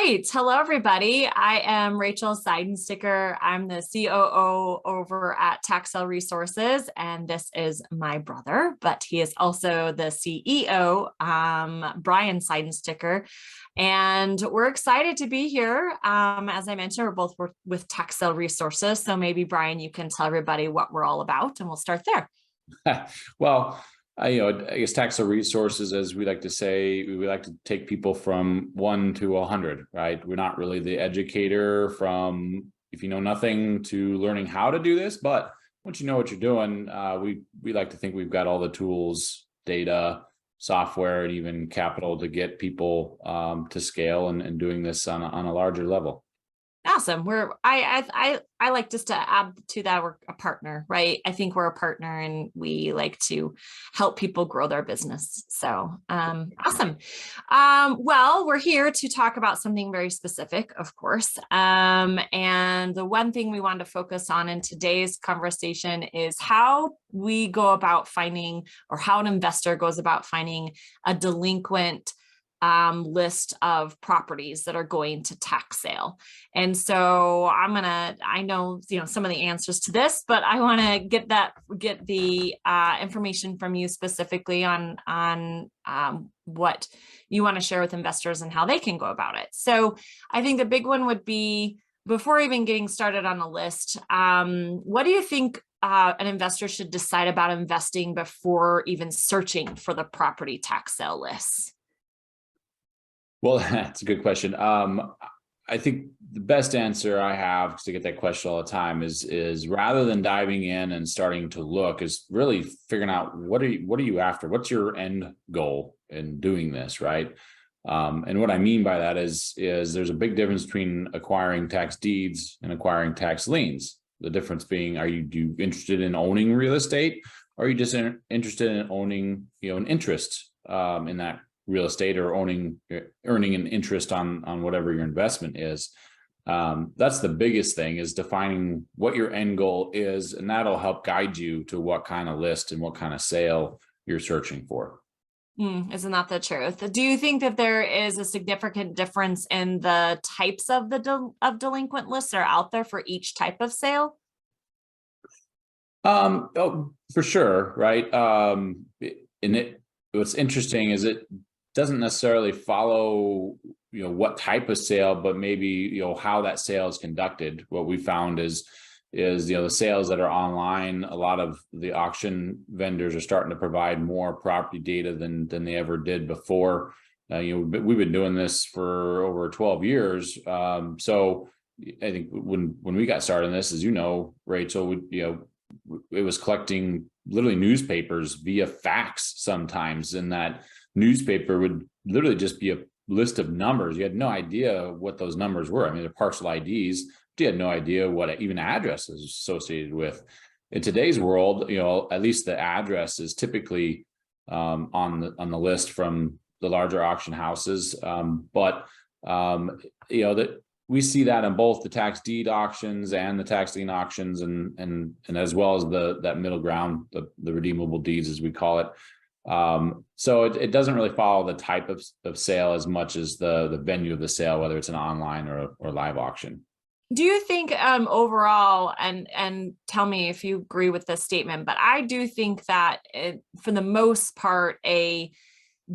right. Hello, everybody. I am Rachel Seidensticker. I'm the COO over at Taxel Resources, and this is my brother, but he is also the CEO, Brian Seidensticker. And we're excited to be here. As I mentioned, we're both with Taxel Resources. So maybe, Brian, you can tell everybody what we're all about, and we'll start there. Well, I guess Taxel Resources, as we like to say, we like to take people from 1 to 100, right? We're not really the educator from if you know nothing to learning how to do this, but once you know what you're doing, we like to think we've got all the tools, data, software, and even capital to get people to scale and doing this on a larger level. Awesome. I like just to add to that, we're a partner, right? I think we're a partner and we like to help people grow their business. So awesome. Well, we're here to talk about something very specific, of course. And the one thing we want to focus on in today's conversation is how we go about finding, or how an investor goes about finding a delinquent list of properties that are going to tax sale. And so I know, some of the answers to this, but I want to get the information from you specifically on what you want to share with investors and how they can go about it. So I think the big one would be, before even getting started on a list, what do you think an investor should decide about investing before even searching for the property tax sale lists? Well, that's a good question. I think the best answer I have to get that question all the time is rather than diving in and starting to look, is really figuring out what are you after? What's your end goal in doing this, right? And what I mean by that is there's a big difference between acquiring tax deeds and acquiring tax liens. The difference being, are you interested in owning real estate, or are you just interested in owning, an interest in that real estate, or earning an interest on whatever your investment is? That's the biggest thing, is defining what your end goal is, and that'll help guide you to what kind of list and what kind of sale you're searching for. Isn't that the truth? Do you think that there is a significant difference in the types of delinquent lists that are out there for each type of sale? Oh, for sure, right? What's interesting is it doesn't necessarily follow, what type of sale, but maybe, how that sale is conducted. What we found is, the sales that are online, a lot of the auction vendors are starting to provide more property data than they ever did before. We've been doing this for over 12 years. So I think when we got started in this, as you know, Rachel, it was collecting literally newspapers via fax sometimes, and that newspaper would literally just be a list of numbers. You had no idea what those numbers were. I mean, they're parcel IDs, but you had no idea what even address is associated with. In today's world, at least the address is typically on the list from the larger auction houses. But that we see that in both the tax deed auctions and the tax lien auctions, and as well as that middle ground, the redeemable deeds, as we call it. So it doesn't really follow the type of sale as much as the venue of the sale, whether it's an online or live auction. Do you think overall, and tell me if you agree with this statement, but I do think that for the most part, a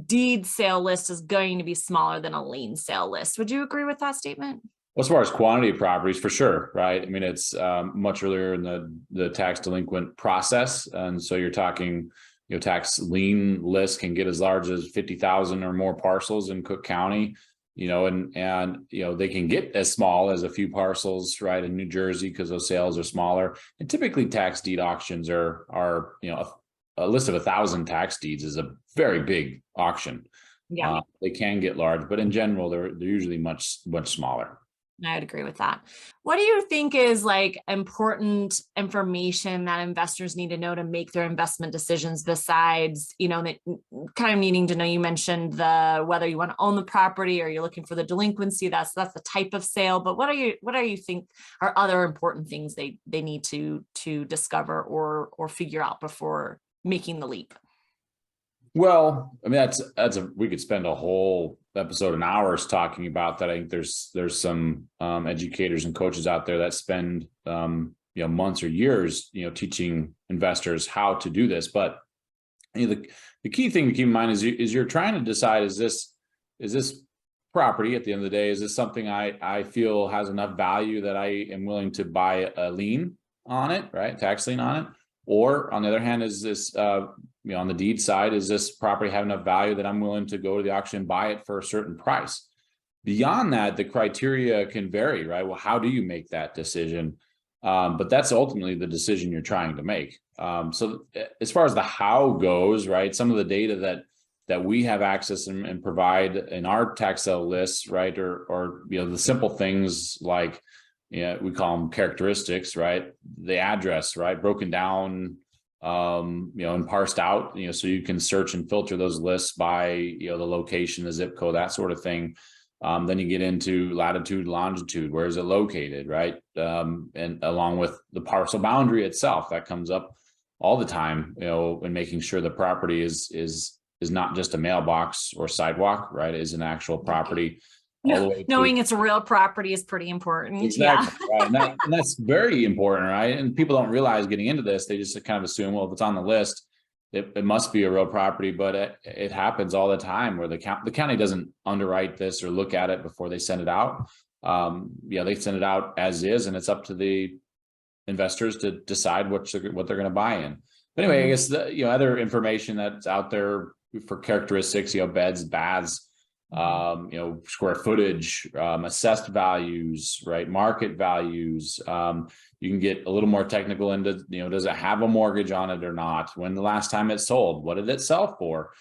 deed sale list is going to be smaller than a lien sale list. Would you agree with that statement? Well, as far as quantity of properties, for sure, right? I mean, it's much earlier in the tax delinquent process, and so you're talking, tax lien lists can get as large as 50,000 or more parcels in Cook County, and they can get as small as a few parcels, right, in New Jersey, because those sales are smaller. And typically, tax deed auctions are a list of 1,000 tax deeds is a very big auction. Yeah, they can get large, but in general, they're usually much smaller. I would agree with that. What do you think is important information that investors need to know to make their investment decisions, besides, that kind of needing to know? You mentioned whether you want to own the property or you're looking for the delinquency. That's the type of sale. But what are you think are other important things they need to discover or figure out before making the leap? Well, I mean, we could spend a whole episode and hours talking about that. I think there's some educators and coaches out there that spend months or years teaching investors how to do this. But the key thing to keep in mind is you're trying to decide, is this property at the end of the day, is this something I feel has enough value that I am willing to buy a lien on it, right? Tax lien on it. Or on the other hand, is this on the deed side, is this property have enough value that I'm willing to go to the auction and buy it for a certain price? Beyond that, the criteria can vary, right? Well, how do you make that decision? But that's ultimately the decision you're trying to make. So as far as the how goes, right, some of the data that we have access and provide in our tax sale lists, right, or the simple things like, we call them characteristics, right? The address, right? Broken down, and parsed out, so you can search and filter those lists by, the location, the zip code, that sort of thing. Then you get into latitude, longitude, where is it located, right? And along with the parcel boundary itself, that comes up all the time, when making sure the property is not just a mailbox or sidewalk, right? Is an actual property. All the way Knowing it's a real property is pretty important. Exactly. Yeah. Right. And that's very important, right? And people don't realize getting into this, they just kind of assume, well, if it's on the list, it must be a real property, but it happens all the time where the county doesn't underwrite this or look at it before they send it out. They send it out as is, and it's up to the investors to decide what they're going to buy in. But anyway, I guess the other information that's out there for characteristics, beds, baths, square footage, assessed values, right? Market values. You can get a little more technical into, does it have a mortgage on it or not? When the last time it sold? What did it sell for?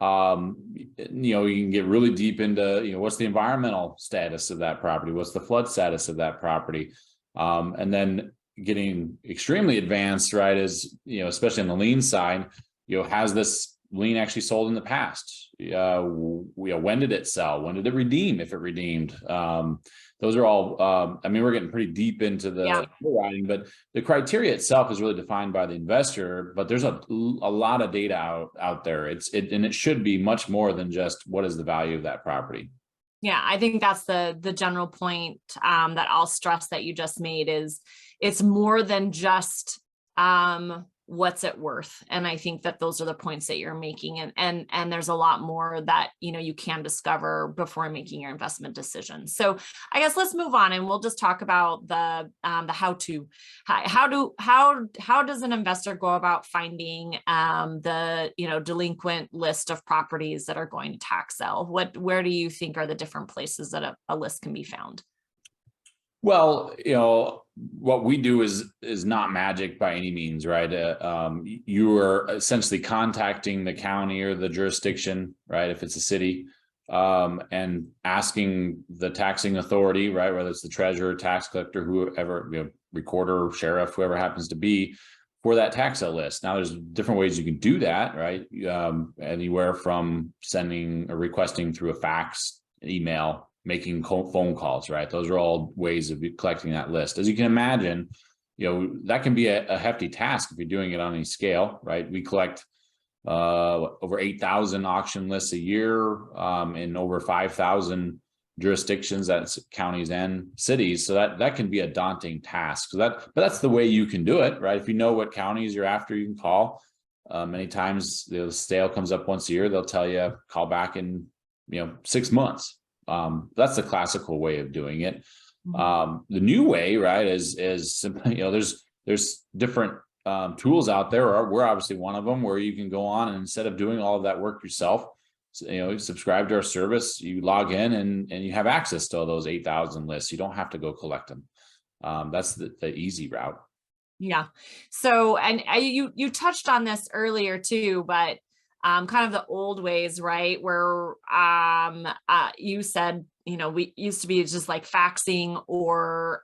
You can get really deep into, what's the environmental status of that property? What's the flood status of that property? And then getting extremely advanced, right, is, especially on the lien side, has this lien actually sold in the past? When did it sell? When did it redeem, if it redeemed? Those are all, we're getting pretty deep into the writing, but the criteria itself is really defined by the investor, but there's a lot of data out there. And it should be much more than just what is the value of that property. Yeah, I think that's the general point that I'll stress that you just made is it's more than just what's it worth. And I think that those are the points that you're making. And there's a lot more that, you can discover before making your investment decision. So I guess let's move on and we'll just talk about the how-to. How does an investor go about finding the, delinquent list of properties that are going to tax sale? Where do you think are the different places that a list can be found? Well, what we do is not magic by any means, right? You are essentially contacting the county or the jurisdiction, right? If it's a city, and asking the taxing authority, right? Whether it's the treasurer, tax collector, whoever, recorder, sheriff, whoever happens to be, for that tax sale list. Now, there's different ways you can do that, right? Anywhere from sending or requesting through a fax, an email, making phone calls, right? Those are all ways of collecting that list. As you can imagine, that can be a hefty task if you're doing it on any scale, right? We collect over 8,000 auction lists a year in over 5,000 jurisdictions, that's counties and cities. So that can be a daunting task. But that's the way you can do it, right? If you know what counties you're after, you can call. Many times the sale comes up once a year. They'll tell you call back in 6 months. That's the classical way of doing it. The new way, right, is simply, there's different tools out there. We're obviously one of them, where you can go on and instead of doing all of that work yourself, subscribe to our service, you log in and you have access to all those 8,000 lists. You don't have to go collect them. That's the easy route. Yeah. So, and you touched on this earlier too, but kind of the old ways, right? Where you said, we used to be just like faxing or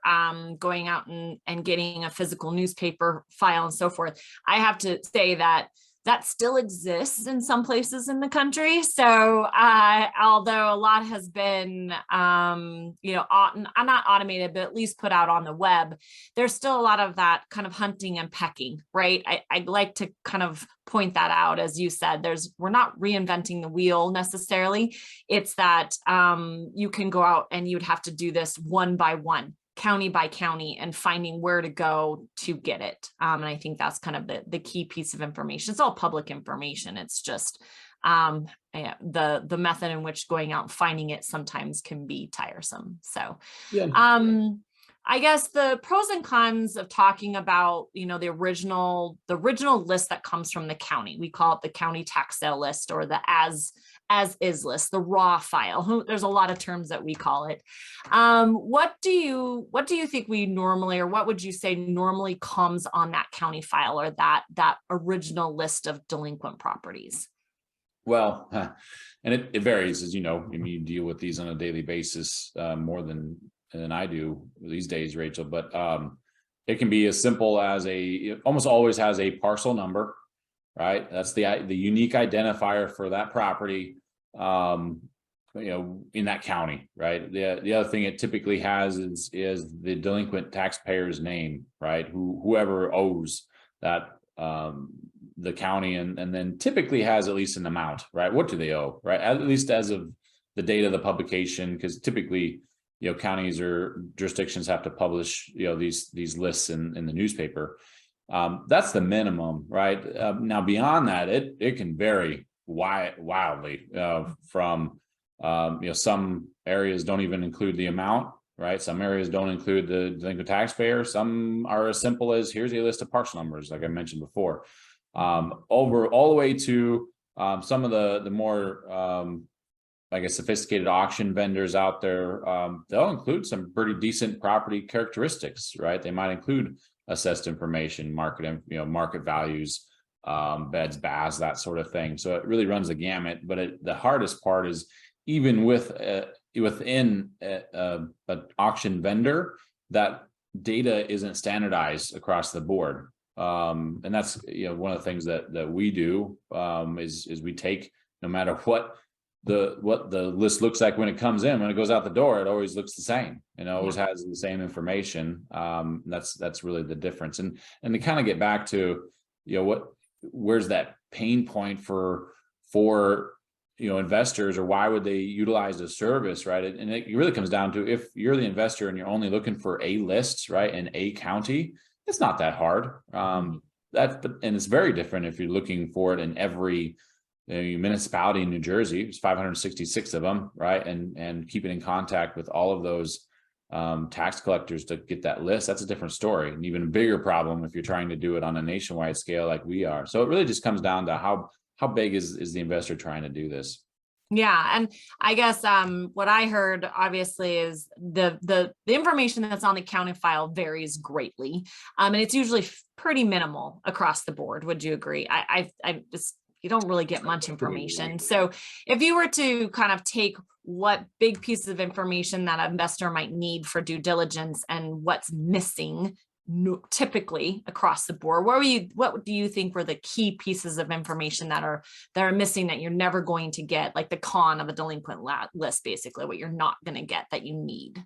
going out and getting a physical newspaper file and so forth. I have to say that That still exists in some places in the country. So although a lot has been, not automated, but at least put out on the web, there's still a lot of that kind of hunting and pecking, right? I'd like to kind of point that out. As you said, we're not reinventing the wheel necessarily. It's that you can go out and you'd have to do this one by one, county by county, and finding where to go to get it. And I think that's kind of the key piece of information. It's all public information. It's just the method in which going out and finding it sometimes can be tiresome. So Yeah. I guess the pros and cons of talking about, the original list that comes from the county, we call it the county tax sale list, or the as is list, the raw file. There's a lot of terms that we call it. What do you think we normally, or what would you say normally comes on that county file, or that original list of delinquent properties? Well, and it varies, as you know. I mean, you deal with these on a daily basis, more than I do these days, Rachel. But it can be as simple as it almost always has a parcel number, right? That's the unique identifier for that property, in that county, right? The other thing it typically has is the delinquent taxpayer's name, right? Whoever owes that, the county, and then typically has at least an amount, right? What do they owe, right? At least as of the date of the publication, because typically, counties or jurisdictions have to publish, these lists in the newspaper. That's the minimum, right? Now beyond that, it can vary wildly from, some areas don't even include the amount, right? Some areas don't include the delinquent taxpayer. Some are as simple as, here's a list of parcel numbers, like I mentioned before, over all the way to some of the more I guess sophisticated auction vendors out there. They'll include some pretty decent property characteristics, right? They might include assessed information, market values, beds, baths, that sort of thing. So it really runs the gamut. But the hardest part is, even within an auction vendor, that data isn't standardized across the board. And that's one of the things that we do, is we take, no matter what the list looks like when it comes in, when it goes out the door, it always looks the same, always has the same information. That's really the difference. And to kind of get back to, where's that pain point for investors, or why would they utilize the service, right? And it really comes down to, if you're the investor and you're only looking for a list, right, in a county, it's not that hard. And it's very different if you're looking for it in every municipality in New Jersey. There's 566 of them, right? And keeping in contact with all of those tax collectors to get that list, that's a different story. And even a bigger problem if you're trying to do it on a nationwide scale like we are. So it really just comes down to how big is the investor trying to do this. Yeah. And I guess what I heard obviously is the information that's on the county file varies greatly. And it's usually pretty minimal across the board. Would you agree? I just, you don't really get much information. So if you were to kind of take what big pieces of information that an investor might need for due diligence and what's missing typically across the board, what do you think were the key pieces of information that are missing, that you're never going to get, like the con of a delinquent list, basically what you're not going to get that you need?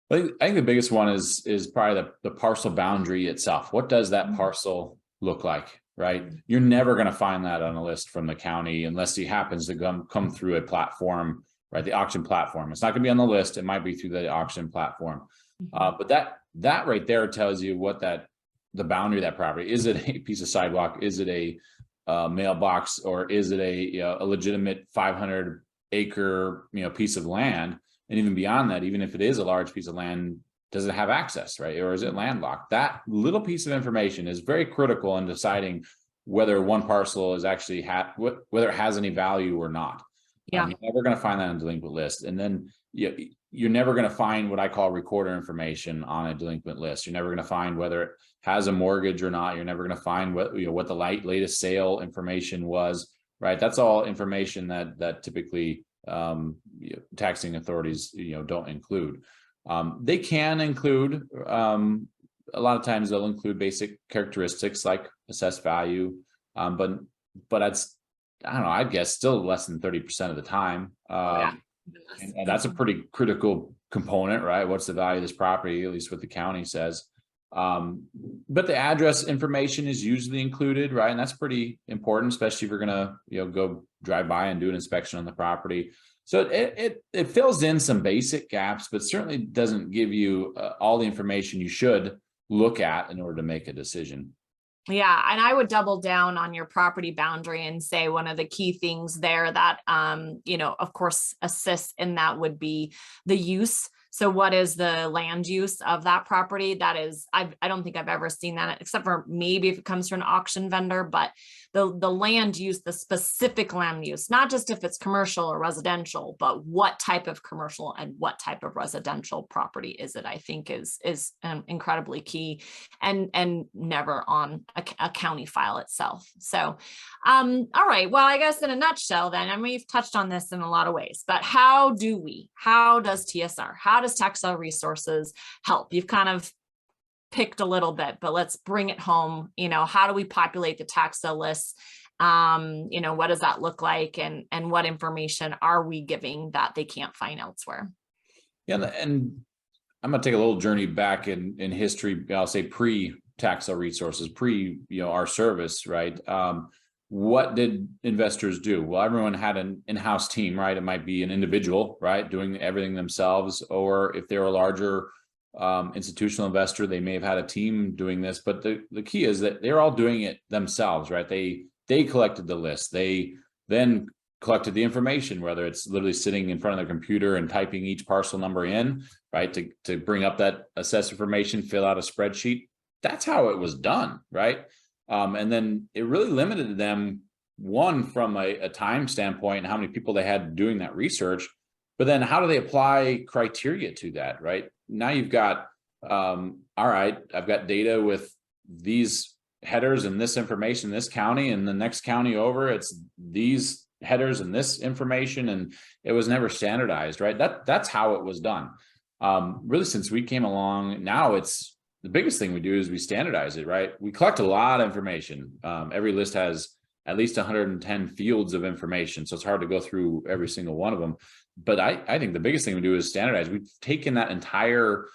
I think the biggest one is probably the parcel boundary itself. What does that parcel look like, right? You're never going to find that on a list from the county unless he happens to come through a platform, right? The auction platform. It's not going to be on the list. It might be through the auction platform. But that right there tells you what the boundary of that property is. It a piece of sidewalk? Is it a mailbox, or is it a legitimate 500-acre piece of land? And even beyond that, even if it is a large piece of land, does it have access, right? Or is it landlocked? That little piece of information is very critical in deciding whether one parcel is actually whether it has any value or not. Yeah. You're never going to find that on a delinquent list. And then you're never going to find what I call recorder information on a delinquent list. You're never going to find whether it has a mortgage or not. You're never going to find what the latest sale information was, right? That's all information that typically taxing authorities don't include. They can include, a lot of times they'll include basic characteristics like assessed value, But that's, I don't know, I guess still less than 30% of the time. Oh, yeah. And that's a pretty critical component, right? What's the value of this property, at least what the county says. But the address information is usually included, right? And that's pretty important, especially if you're gonna, go drive by and do an inspection on the property. So it fills in some basic gaps, but certainly doesn't give you all the information you should look at in order to make a decision. Yeah, and I would double down on your property boundary and say one of the key things there that, of course, assists in that would be the use. So what is the land use of that property? That is, I don't think I've ever seen that, except for maybe if it comes from an auction vendor, but the land use, the specific land use, not just if it's commercial or residential, but what type of commercial and what type of residential property is it, I think is incredibly key, and never on a county file itself. So, all right, well, I guess in a nutshell then, and we've touched on this in a lot of ways, but how does TSR, how does tax sale resources help? You've kind of picked a little bit, but let's bring it home. How do we populate the tax sale lists? What does that look like, and what information are we giving that they can't find elsewhere? Yeah, and I'm gonna take a little journey back in history. I'll say pre-tax sale resources, our service, right? What did investors do? Well, everyone had an in-house team, right? It might be an individual, right, doing everything themselves, or if they're a larger institutional investor, they may have had a team doing this. But the key is that they're all doing it themselves, right? They collected the list. They then collected the information, whether it's literally sitting in front of their computer and typing each parcel number in, right, to bring up that assessed information, fill out a spreadsheet. That's how it was done, right? And then it really limited them, one, from a time standpoint and how many people they had doing that research, but then how do they apply criteria to that, right? Now you've got, all right, I've got data with these headers and this information, this county, and the next county over, it's these headers and this information, and it was never standardized, right? That's how it was done. Really, since we came along, now it's the biggest thing we do is we standardize it, right? We collect a lot of information. Every list has at least 110 fields of information, so it's hard to go through every single one of them. But I think the biggest thing we do is standardize. We've taken that entire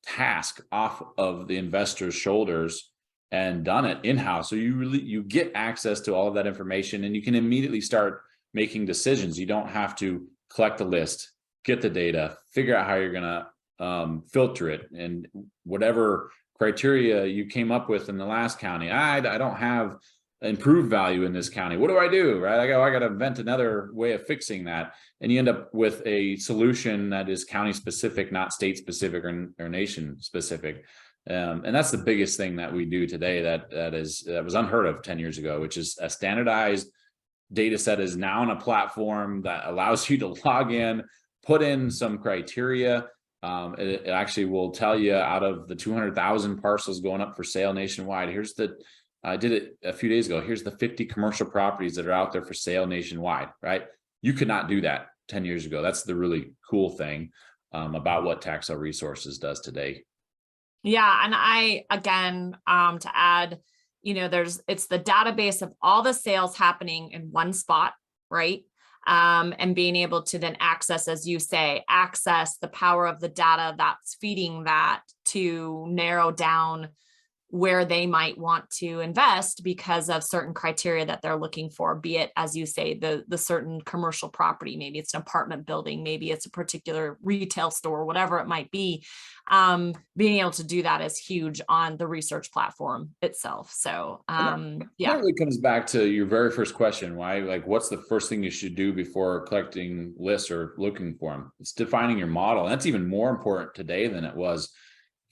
task off of the investor's shoulders and done it in-house. So you get access to all of that information, and you can immediately start making decisions. You don't have to collect the list, get the data, figure out how you're going to filter it, and whatever criteria you came up with in the last county. I don't have improved value in this county. What do I do? Right? I got to invent another way of fixing that. And you end up with a solution that is county specific, not state specific or nation specific. And that's the biggest thing that we do today that was unheard of 10 years ago, which is a standardized data set is now on a platform that allows you to log in, put in some criteria. It actually will tell you, out of the 200,000 parcels going up for sale nationwide, I did it a few days ago. Here's the 50 commercial properties that are out there for sale nationwide, right? You could not do that 10 years ago. That's the really cool thing about what tax sale resources does today. Yeah. And again, to add, it's the database of all the sales happening in one spot, right? And being able to then access, as you say, the power of the data that's feeding that to narrow down where they might want to invest because of certain criteria that they're looking for, be it, as you say, the certain commercial property, maybe it's an apartment building, maybe it's a particular retail store, whatever it might be. Being able to do that is huge on the research platform itself. So yeah. That really comes back to your very first question. Why, what's the first thing you should do before collecting lists or looking for them? It's defining your model. And that's even more important today than it was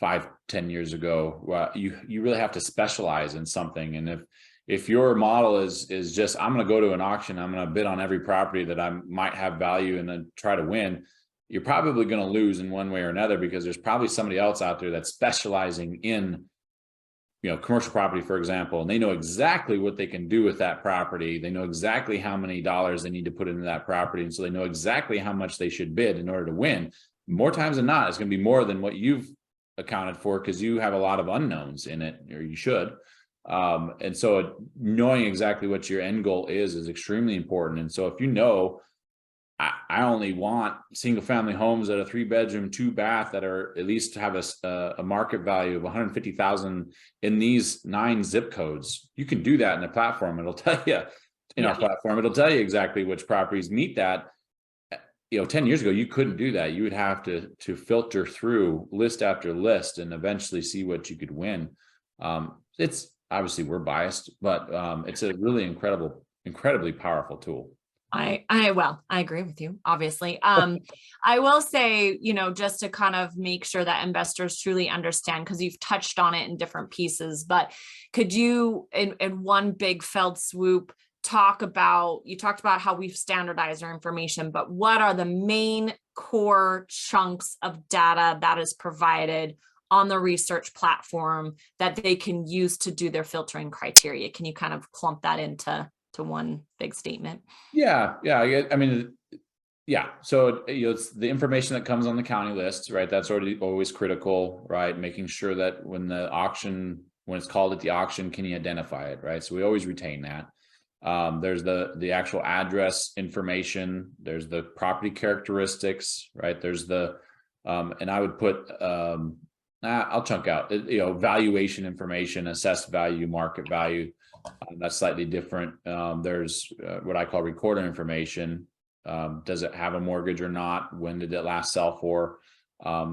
5-10 years ago. You really have to specialize in something. And if your model is just, I'm going to go to an auction, I'm going to bid on every property that I might have value and then try to win, you're probably going to lose in one way or another, because there's probably somebody else out there that's specializing in, commercial property, for example, and they know exactly what they can do with that property. They know exactly how many dollars they need to put into that property. And so they know exactly how much they should bid in order to win. More times than not, it's going to be more than what you've accounted for, because you have a lot of unknowns in it, or you should. And so knowing exactly what your end goal is extremely important. And so if you know, I only want single family homes that are 3-bedroom, 2-bath that are at least have a market value of 150,000 in these 9 zip codes. You can do that in the platform. It'll tell you in our platform, it'll tell you exactly which properties meet that. 10 years ago, you couldn't do that. You would have to filter through list after list and eventually see what you could win. It's obviously we're biased, but it's a really incredibly powerful tool. I agree with you, obviously. I will say, just to kind of make sure that investors truly understand, because you've touched on it in different pieces, but could you, in one big felled swoop, you talked about how we've standardized our information, but what are the main core chunks of data that is provided on the research platform that they can use to do their filtering criteria? Can you kind of clump that into one big statement? Yeah. I mean, yeah. So, it's the information that comes on the county list, right? That's always critical, right? Making sure that when it's called at the auction, can you identify it, right? So we always retain that. There's the actual address information. There's the property characteristics, right? There's and I would put, I'll chunk out, valuation information, assessed value, market value. That's slightly different. There's what I call recorder information. Does it have a mortgage or not? When did it last sell for?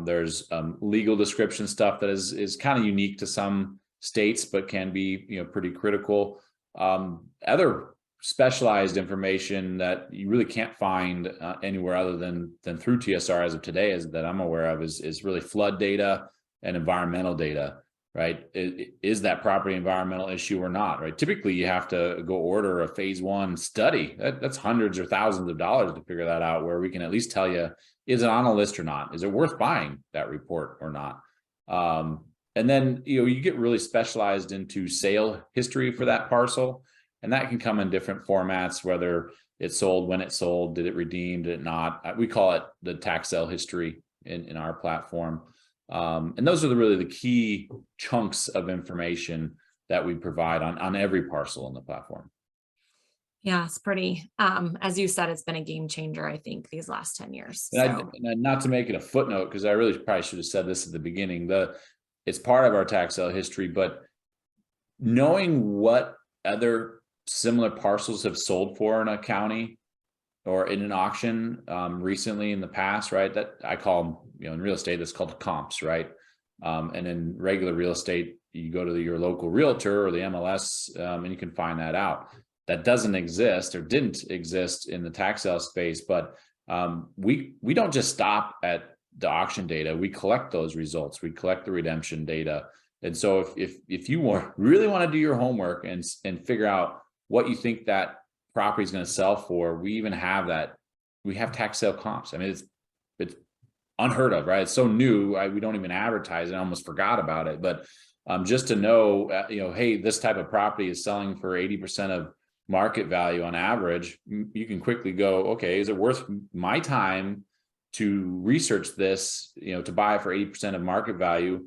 There's legal description stuff that is kind of unique to some states, but can be pretty critical. Other specialized information that you really can't find anywhere other than through TSR as of today, that I'm aware of, is really flood data and environmental data. Right? Is that property environmental issue or not? Right? Typically, you have to go order a phase 1 study. That's hundreds or thousands of dollars to figure that out. Where we can at least tell you, is it on a list or not? Is it worth buying that report or not? And then you get really specialized into sale history for that parcel, and that can come in different formats. Whether it sold, when it sold, did it redeem, did it not? We call it the tax sale history in our platform. And those are really the key chunks of information that we provide on every parcel in the platform. Yeah, it's pretty, as you said, it's been a game changer, I think, these last 10 years. And not to make it a footnote, because I really probably should have said this at the beginning, it's part of our tax sale history, but knowing what other similar parcels have sold for in a county or in an auction recently in the past, right? That I call them, in real estate, that's called comps, right? And in regular real estate, you go to your local realtor or the MLS and you can find that out. That doesn't exist or didn't exist in the tax sale space, but we don't just stop at the auction data. We collect those results. We collect the redemption data. And so if you really want to do your homework and figure out what you think that property is going to sell for, we even have that. We have tax sale comps. I mean, it's unheard of, right? It's so new. We don't even advertise it. I almost forgot about it. But just to know, hey, this type of property is selling for 80% of market value on average, you can quickly go, okay, is it worth my time to research this, to buy for 80% of market value?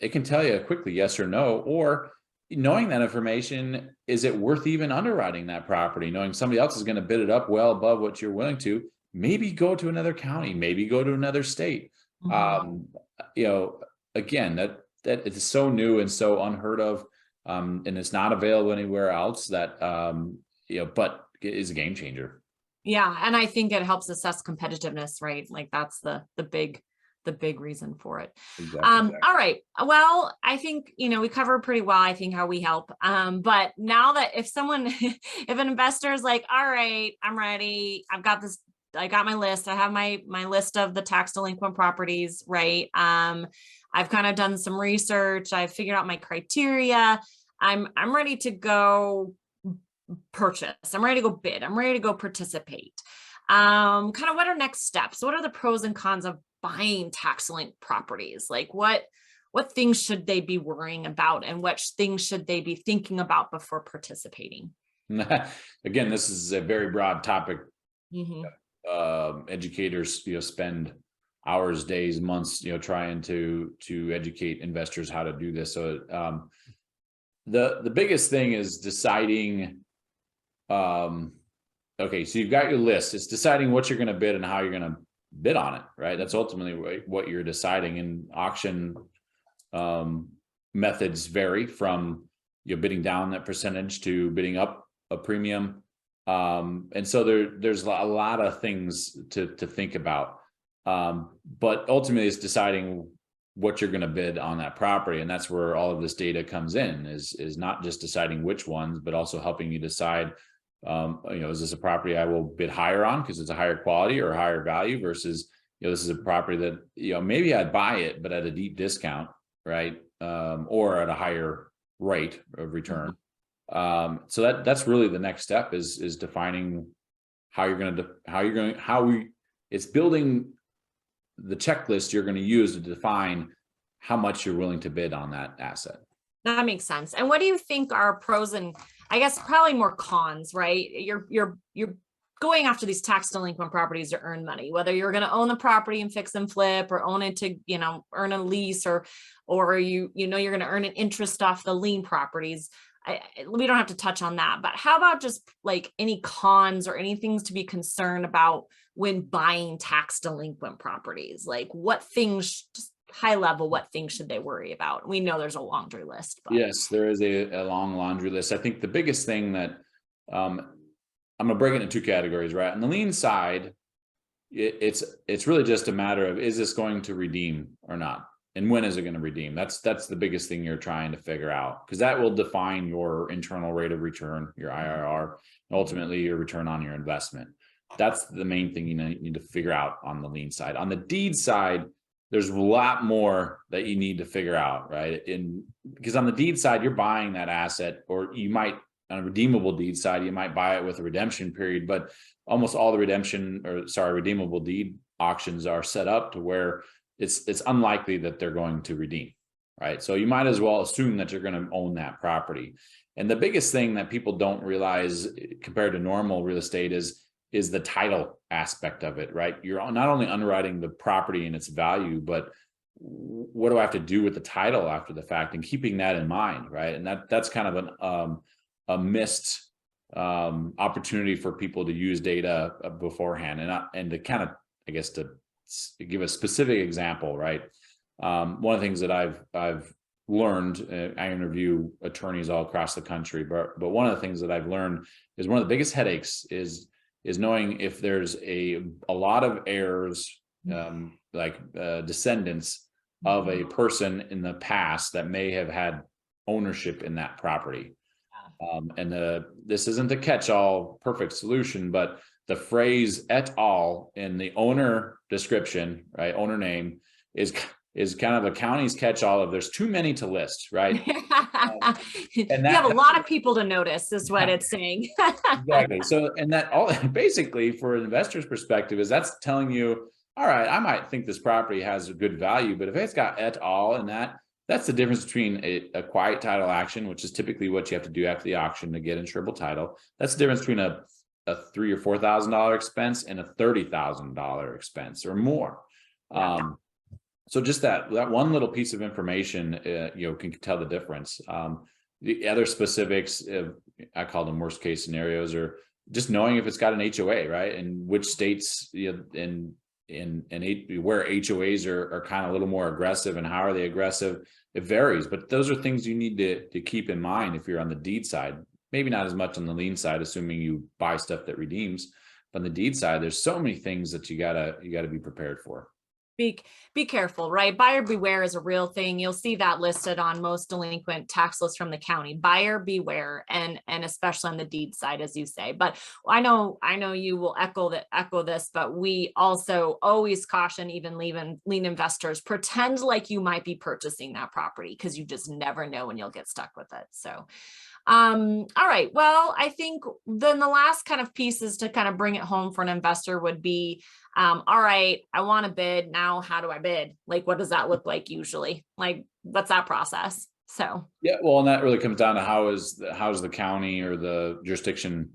It can tell you quickly, yes or no. Or knowing that information, is it worth even underwriting that property? Knowing somebody else is going to bid it up well above what you're willing to, maybe go to another county, maybe go to another state. Mm-hmm. Again, that it's so new and so unheard of, and it's not available anywhere else. That but it is a game changer. Yeah, and I think it helps assess competitiveness, right? Like that's the big reason for it. Exactly. All right. Well, I think, we covered pretty well, I think, how we help. But now that if an investor is like, all right, I'm ready, I've got this, I got my list, I have my list of the tax delinquent properties, right? I've kind of done some research, I've figured out my criteria, I'm ready to go purchase, I'm ready to go bid, I'm ready to go participate. Kind of what are next steps? What are the pros and cons of buying tax delinquent properties? Like what things should they be worrying about, and what things should they be thinking about before participating? Again, this is a very broad topic. Mm-hmm. Educators, spend hours, days, months, trying to educate investors how to do this. So the biggest thing is deciding, okay, so you've got your list. It's deciding what you're going to bid and how you're going to bid on it, right? That's ultimately what you're deciding. And auction methods vary from bidding down that percentage to bidding up a premium. And so there's a lot of things to think about. But ultimately it's deciding what you're going to bid on that property. And that's where all of this data comes in, is not just deciding which ones, but also helping you decide, is this a property I will bid higher on because it's a higher quality or a higher value versus, this is a property that, maybe I'd buy it, but at a deep discount, right? Or at a higher rate of return. So that's really the next step is defining it's building the checklist you're going to use to define how much you're willing to bid on that asset. That makes sense. And what do you think are pros and, I guess probably more cons, right? You're going after these tax delinquent properties to earn money, whether you're going to own the property and fix and flip, or own it to, earn a lease, or you're going to earn an interest off the lien properties. We don't have to touch on that, but how about just like any cons or any things to be concerned about when buying tax delinquent properties? Like what things, just high level, what things should they worry about? We know there's a laundry list. But. Yes, there is a long laundry list. I think the biggest thing that I'm going to break it into two categories, right? On the lien side, it's really just a matter of, is this going to redeem or not? And when is it going to redeem? That's the biggest thing you're trying to figure out, because that will define your internal rate of return, your IRR, and ultimately your return on your investment. That's the main thing you need to figure out on the lien side. On the deed side, there's a lot more that you need to figure out, right? Because on the deed side, you're buying that asset, or you might, on a redeemable deed side, you might buy it with a redemption period, but almost all the redeemable deed auctions are set up to where it's unlikely that they're going to redeem, right? So you might as well assume that you're going to own that property. And the biggest thing that people don't realize compared to normal real estate is the title aspect of it, right? You're not only underwriting the property and its value, but what do I have to do with the title after the fact, and keeping that in mind, right? And that's kind of a missed opportunity for people to use data beforehand, and to kind of, I guess, to give a specific example, right? One of the things that I've learned, I interview attorneys all across the country, but one of the things that I've learned is one of the biggest headaches is knowing if there's a lot of heirs, descendants of a person in the past that may have had ownership in that property. This isn't a catch-all perfect solution, but the phrase "et al." in the owner description, right, owner name, is kind of a county's catch-all of there's too many to list, right? And you have a lot of people to notice, is what it's saying. Exactly. So, and that all basically, for an investor's perspective, is that's telling you, all right, I might think this property has a good value, but if it's got et al. In that's the difference between a quiet title action, which is typically what you have to do after the auction to get insurable title. That's the difference between a $3,000 or $4,000 expense and a $30,000 expense or more. So just that one little piece of information, can tell the difference. The other specifics, I call them worst case scenarios, or just knowing if it's got an HOA, right? And which states, and where HOAs are kind of a little more aggressive, and how are they aggressive? It varies, but those are things you need to keep in mind if you're on the deed side. Maybe not as much on the lien side, assuming you buy stuff that redeems. But on the deed side, there's so many things that you gotta be prepared for. Be careful, right? Buyer beware is a real thing. You'll see that listed on most delinquent tax lists from the county. Buyer beware, and especially on the deed side, as you say. But I know you will echo this, but we also always caution even lien investors, pretend like you might be purchasing that property, because you just never know when you'll get stuck with it. So all right, well, I think then the last kind of pieces to kind of bring it home for an investor would be, all right, I want to bid. Now, how do I bid? Like, what does that look like usually? Like, what's that process? So yeah, well, and that really comes down to how's the county or the jurisdiction,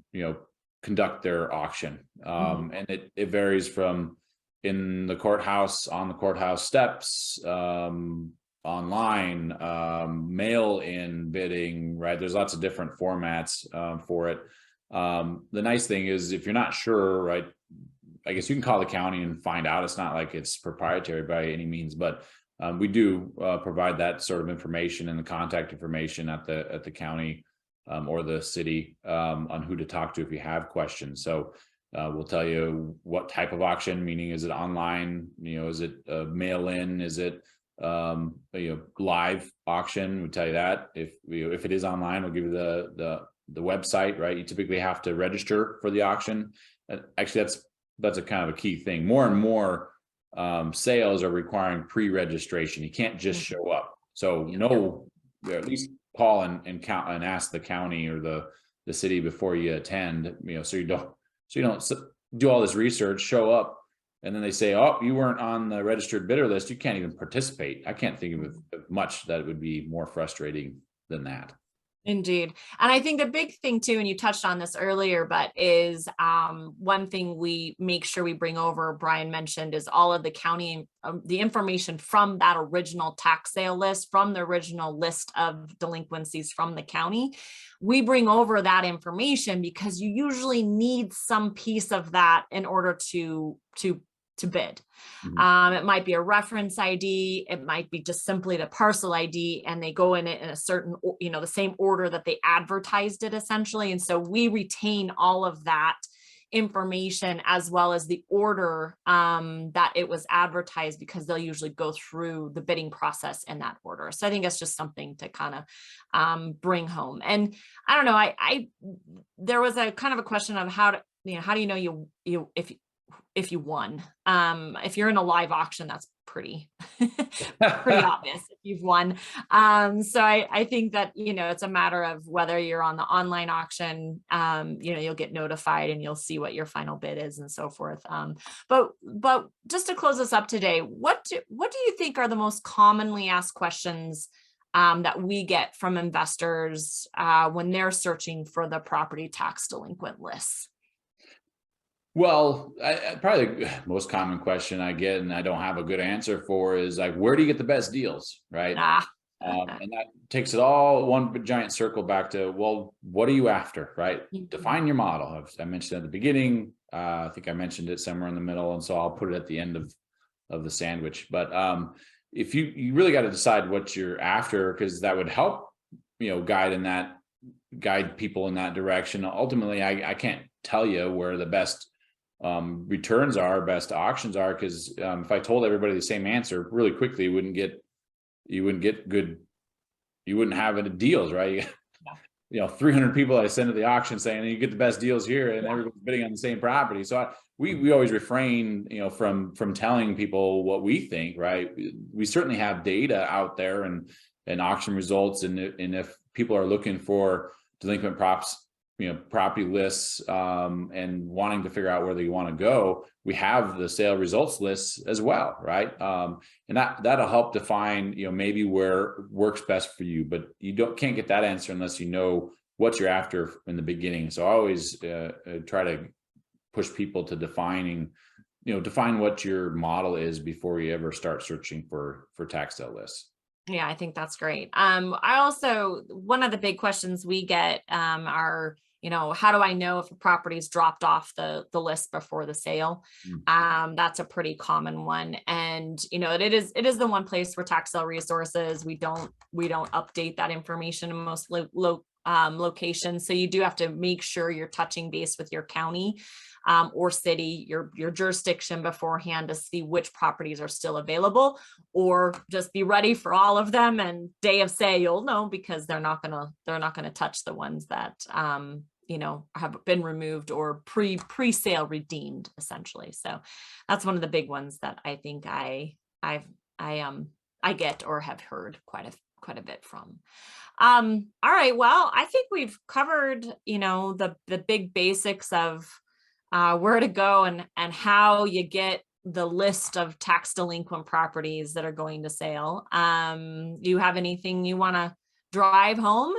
conduct their auction. And it varies from in the courthouse, on the courthouse steps, online, mail-in bidding, right? There's lots of different formats for it. The nice thing is if you're not sure, right, I guess you can call the county and find out. It's not like it's proprietary by any means, but we do provide that sort of information and the contact information at the county or the city on who to talk to if you have questions. So we'll tell you what type of auction, meaning is it online, is it mail-in, is it live auction? We'll tell you that. If it is online, we'll give you the website, right? You typically have to register for the auction. Actually, that's a kind of a key thing. More and more sales are requiring pre-registration. You can't just show up. So at least call and count and ask the county or the city before you attend, so you don't do all this research, show up, and then they say, oh, you weren't on the registered bidder list, you can't even participate. I can't think of much that would be more frustrating than that. Indeed. And I think the big thing too, and you touched on this earlier, but is one thing we make sure we bring over, Brian mentioned, is all of the county, the information from that original tax sale list, from the original list of delinquencies from the county. We bring over that information because you usually need some piece of that in order to bid. It might be a reference ID. It might be just simply the parcel ID, and they go in it in a certain, the same order that they advertised it essentially. And so we retain all of that information as well as the order that it was advertised, because they'll usually go through the bidding process in that order. So I think it's just something to kind of bring home. And I don't know, there was a kind of a question of how do you know if you won? If you're in a live auction, that's pretty obvious if you've won. So I think that, it's a matter of whether you're on the online auction, you'll get notified and you'll see what your final bid is and so forth. But just to close us up today, what do you think are the most commonly asked questions that we get from investors when they're searching for the property tax delinquent lists? Well, probably the most common question I get, and I don't have a good answer for, is like, where do you get the best deals, right? And that takes it all one giant circle back to, well, what are you after, right? Define your model. I mentioned at the beginning. I think I mentioned it somewhere in the middle, and so I'll put it at the end of the sandwich. But if you really got to decide what you're after, because that would help, guide people in that direction. Ultimately, I can't tell you where the best returns are, best auctions are, because if I told everybody the same answer really quickly, you wouldn't have any deals, right? 300 people I send to the auction saying you get the best deals here, and everyone's bidding on the same property. So we always refrain, from telling people what we think, right? We certainly have data out there and auction results, and if people are looking for delinquent property lists and wanting to figure out where they want to go, we have the sale results lists as well, right? And that'll help define, maybe where works best for you, but you can't get that answer unless you know what you're after in the beginning. So I always try to push people to define what your model is before you ever start searching for tax sale lists. Yeah, I think that's great. I also, one of the big questions we get are, how do I know if a property's dropped off the list before the sale? That's a pretty common one. And, it is the one place where tax sale resources, we don't update that information in most locations. So you do have to make sure you're touching base with your county or city, your jurisdiction beforehand to see which properties are still available, or just be ready for all of them. And day of sale, you'll know, because they're not gonna touch the ones that have been removed or pre-sale redeemed, essentially. So that's one of the big ones that I think I get or have heard quite a bit from. All right, well, I think we've covered the big basics of where to go and how you get the list of tax delinquent properties that are going to sale. Do you have anything you want to drive home?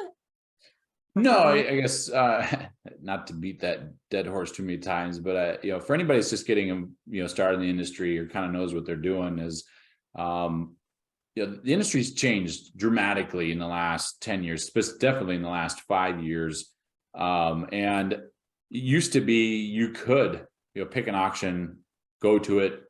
No, I guess not to beat that dead horse too many times, but for anybody that's just getting started in the industry or kind of knows what they're doing, is the industry's changed dramatically in the last 10 years, definitely in the last 5 years. And it used to be you could, pick an auction, go to it.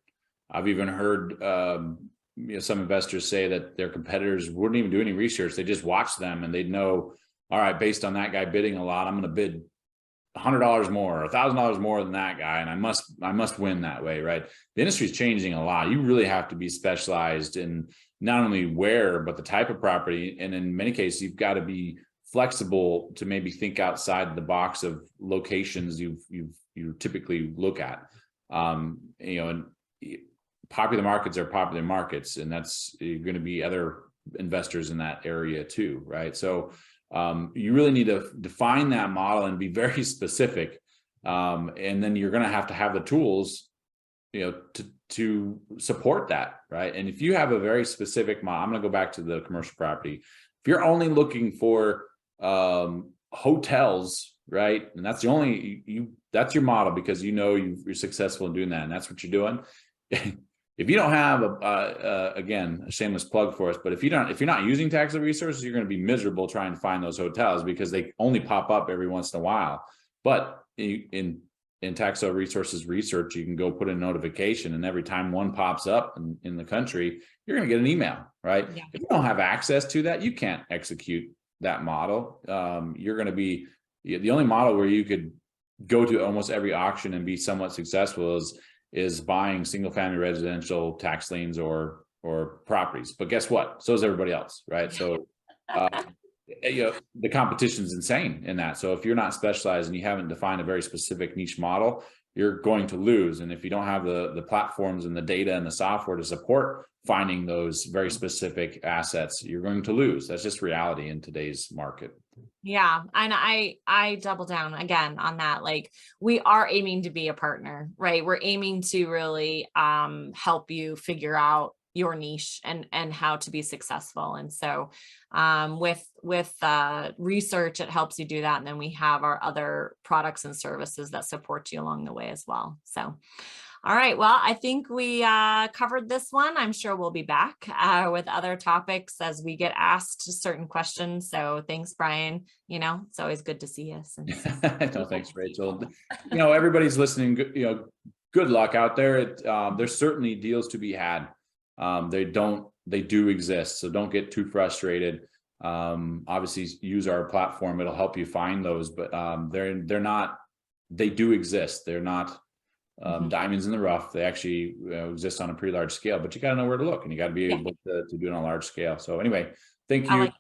I've even heard some investors say that their competitors wouldn't even do any research. They just watch them and they'd know, all right, based on that guy bidding a lot, I'm going to bid $100 more or $1,000 more than that guy, and I must win that way, right? The industry is changing a lot. You really have to be specialized in not only where, but the type of property, and in many cases, you've got to be flexible to maybe think outside the box of locations you typically look at. And popular markets are popular markets, and that's you're going to be other investors in that area too, right? So you really need to define that model and be very specific. And then you're going to have the tools, to support that, right? And if you have a very specific model, I'm going to go back to the commercial property. If you're only looking for hotels, right, and that's the only that's your model because you're successful in doing that, and that's what you're doing. If you don't have again, a shameless plug for us, but if you're not using taxable resources, you're going to be miserable trying to find those hotels because they only pop up every once in a while. But in taxable resources research, you can go put a notification, and every time one pops up in the country, you're going to get an email, right? Yeah. If you don't have access to that, you can't execute that model. You're going to be the only model where you could go to almost every auction and be somewhat successful is buying single family residential tax liens or properties. But guess what? So is everybody else, right? So the competition's insane in that. So if you're not specialized and you haven't defined a very specific niche model, you're going to lose. And if you don't have the platforms and the data and the software to support finding those very specific assets, you're going to lose. That's just reality in today's market. Yeah. And I double down again on that. Like, we are aiming to be a partner, right? We're aiming to really help you figure out your niche and how to be successful. And so with research, it helps you do that. And then we have our other products and services that support you along the way as well. So all right. Well, I think we covered this one. I'm sure we'll be back with other topics as we get asked certain questions. So thanks, Brian. It's always good to see you. No, thanks, Rachel. Everybody's listening. Good luck out there. There's certainly deals to be had. They do exist. So don't get too frustrated. Obviously use our platform. It'll help you find those, but they do exist. They're not diamonds in the rough. They actually exist on a pretty large scale, but you got to know where to look, and you got to be able to do it on a large scale. So anyway, thank you.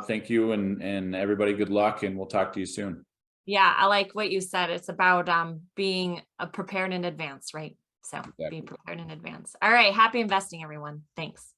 Thank you. And everybody, good luck, and we'll talk to you soon. Yeah. I like what you said. It's about being prepared in advance, right? So Be prepared in advance. All right. Happy investing, everyone. Thanks.